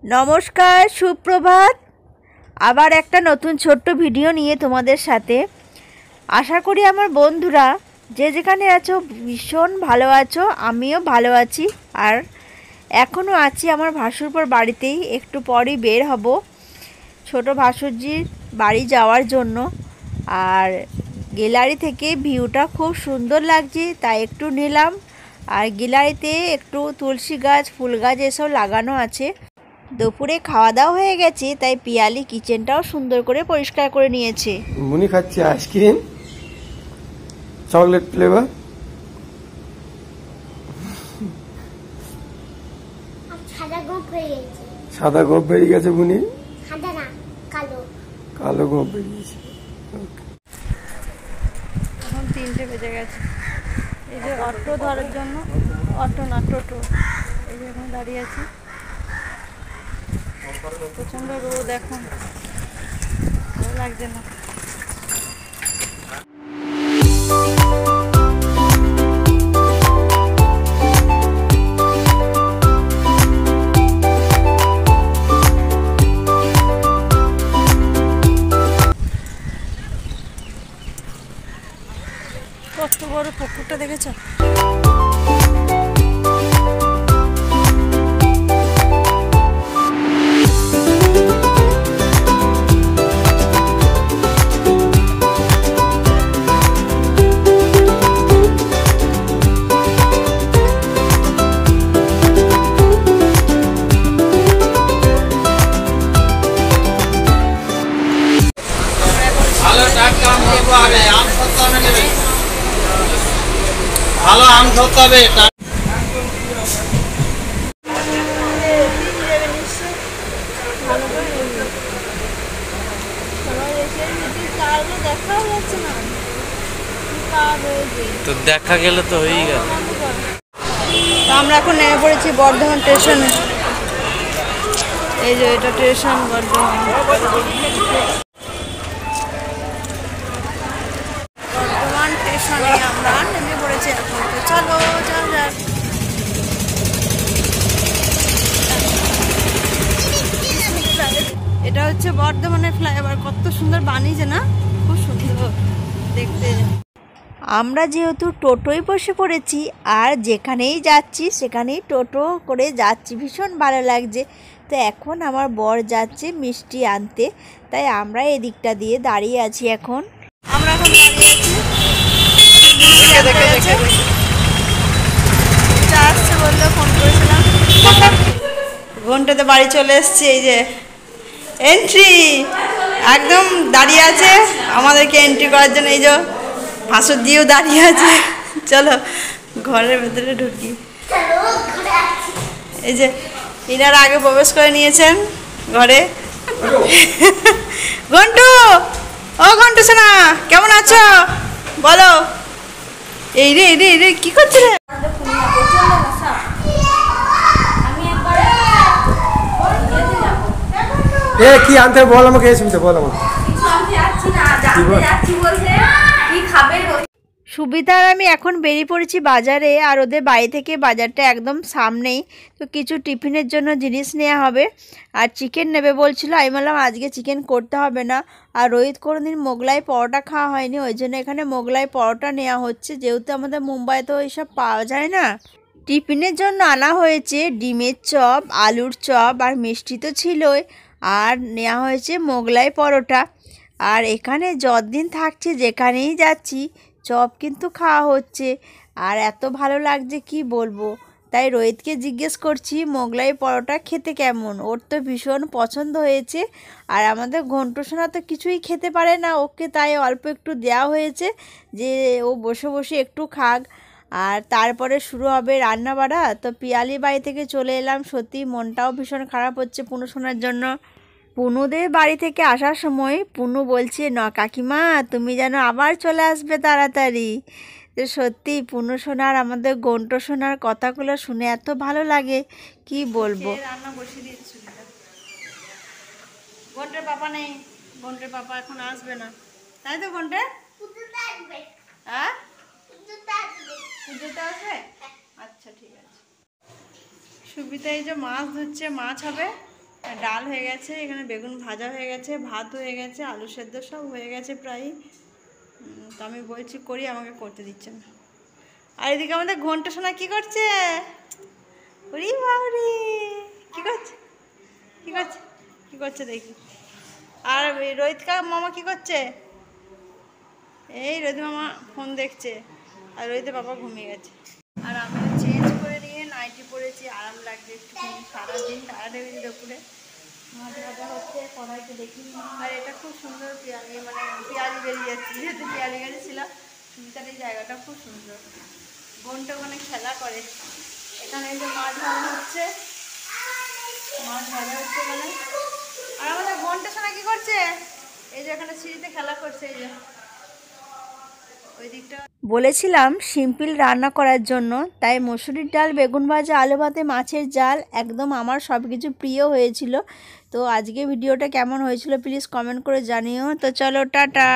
নমস্কার, সুপ্রভাত। আবার একটা নতুন ছোট্ট ভিডিও নিয়ে তোমাদের সাথে। আশা করি আমার বন্ধুরা যে যেখানে আছো ভীষণ ভালো আছো, আমিও ভালো আছি। আর এখনও আছি আমার ভাসুরপুর বাড়িতেই, একটু পরই বের হব ছোট ভাসুরজির বাড়ি যাওয়ার জন্য। আর গ্যালারি থেকে ভিউটা খুব সুন্দর লাগছে, তাই একটু নিলাম। আর গ্যালারিতে একটু তুলসী গাছ, ফুল গাছ এসব লাগানো আছে। দুপুরে খাওয়া দাওয়া হয়ে গেছে, তাই পিয়ালি কিচেনটাও সুন্দর করে পরিষ্কার করে নিয়েছে। মুনি খাচ্ছে আইসক্রিম, চকলেট ফ্লেভার। সাদা গোপ বেরিয়ে গেছে মুনি, কালো গোপ বেরিয়েছে। এখন 3টে বেজে গেছে। এই যে অটো ধরার জন্য, অটো না টোটো, এই যে এখন দাঁড়িয়ে আছি। প্রচন্ড রোদ, এখন ভালো লাগছে না। কত বড় পুকুরটা দেখেছ? ভালো আম ধরতে হবে। তো দেখা গেলে তো হয়েই গেল। আমরা এখন নেমে পড়েছি বর্ধমান স্টেশনে। এই যে এটা স্টেশন বর্ধমান। বর্ধমান স্টেশনে আমরা নেমে পড়েছি এখন। তো চলো যাও যাক। এটা হচ্ছে বর্ধমানের ফ্লাইওভার। কত সুন্দর বানিয়েছে না, খুব সুন্দর দেখতে। আমরা যেহেতু টোটোয় বসে পড়েছি আর যেখানেই যাচ্ছি সেখানেই টোটো করে যাচ্ছি, ভীষণ ভালো লাগছে। তো এখন আমার বর যাচ্ছে মিষ্টি আনতে, তাই আমরা এদিকটা দিয়ে দাঁড়িয়ে আছি। এখন আমরা এখন দাঁড়িয়ে আছি, আসছে বললো, ফোন করেছিলাম। ঘন্টাতে বাড়ি চলে এসছি। এই যে এন্ট্রি একদম দাঁড়িয়ে আছে আমাদেরকে এন্ট্রি করার জন্য। এই যে ভাসুরজিও দাঁড়িয়ে আছে। চলো ঘরের ভেতরে ঢুকি। এই যে ইনারা আগে প্রবেশ করে নিয়েছেন ঘরে। ঘন্টু, ও ঘন্টু সোনা, কেমন আছো বলো? এই রে রে রে কি করছে রে? কি আনতে বল আমাকে, এসে বল আমাকে। সুবিধা আর আমি এখন বেরিয়ে পড়েছি বাজারে। আর ওদের বাড়ি থেকে বাজারটা একদম সামনেই। তো কিছু টিফিনের জন্য জিনিস নেওয়া হবে। আর চিকেন নেবে বলছিল, আমি বললাম আজকে চিকেন করতে হবে না। আর রোহিত কোনোদিন মোগলাই পরোটা খাওয়া হয়নি, ওই জন্য এখানে মোগলাই পরোটা নেওয়া হচ্ছে, যেহেতু আমাদের মুম্বাইতে ওইসব পাওয়া যায় না। টিফিনের জন্য আনা হয়েছে ডিমের চপ, আলুর চপ, আর মিষ্টি তো ছিলই। আর নেওয়া হয়েছে মোগলাই পরোটা। আর এখানে যতদিন থাকছি যেখানেই যাচ্ছি চপ কিন্তু খাওয়া হচ্ছে। আর এত ভালো লাগছে কি বলবো। তাই রোহিতকে জিজ্ঞেস করছি মোগলাই পরোটা খেতে কেমন। ওর তো ভীষণ পছন্দ হয়েছে। আর আমাদের ঘন্টু সোনা তো কিছুই খেতে পারে না, ওকে তাই অল্প একটু দেওয়া হয়েছে যে ও বসে বসে একটু খাক। আর তারপরে শুরু হবে রান্না বাড়া। তো পিয়ালি বাড়ি থেকে চলে এলাম। সত্যি মনটাও ভীষণ খারাপ হচ্ছে পুনু সোনার জন্য। পুনুদের বাড়ি থেকে আসার সময় পুনু বলছে, না কাকিমা তুমি যেন আবার চলে আসবে তাড়াতাড়ি। তো সত্যি পুনু সোনার, আমাদের গন্টু সোনার কথাগুলো শুনে এত ভালো লাগে কি বলবো। রান্না বসিয়ে দিয়েছি। গন্টের পাপা নেই, গন্টের পাপা এখন আসবে না, তাই তো গন্টে? হ্যাঁ পুজোতে আসবে। আচ্ছা ঠিক আছে। সুবিধা এই যে মাছ ধরছে, মাছ হবে ডাল হয়ে গেছে, এখানে বেগুন ভাজা হয়ে গেছে, ভাত হয়ে গেছে, আলু সেদ্ধ সব হয়ে গেছে প্রায়। তো আমি বলছি করি, আমাকে করতে দিচ্ছে না। আর এদিকে আমাদের ঘন্টা সোনা কী করছে? ওরে বাবারে, কী করছে কী করছে কী করছে দেখি। আর রোহিতকা মামা কী করছে? এই রোহিত মামা ফোন দেখছে, আর রোহিতের বাবা ঘুমিয়ে গেছে। আর আমি চেঞ্জ করে নিয়ে নাইটি পরেছি, আরাম লাগছে একটুখানি। সারাদিন টায়ার্ড হয়ে গেছে দুপুরে। মাছ ভাজা হচ্ছে, কড়াইতে দেখি। আর এটা খুব সুন্দর পেঁয়ালি, মানে পেঁয়ালি বেরিয়ে যাচ্ছে, যেহেতু পেঁয়ালি গাড়ি ছিল। সুমিতার এই জায়গাটা খুব সুন্দর, বোনটা ওখানে খেলা করে। এখানে এই যে মাছ ভাজা হচ্ছে, মাছ ভাজা হচ্ছে এখানে। আর আমাদের বোনটা সোনা কি করছে? এই যে এখানে সিঁড়িতে খেলা করছে, এই যে ওই দিকটা। বলেছিলাম সিম্পল রান্না করার জন্য, তাই মসুরির ডাল, বেগুন ভাজা, আলু ভাতে, মাছের ঝাল, একদম আমার সব কিছু প্রিয় হয়েছিল। তো আজকে ভিডিওটা কেমন হয়েছিল প্লিজ কমেন্ট করে জানিও। তো চলো টাটা।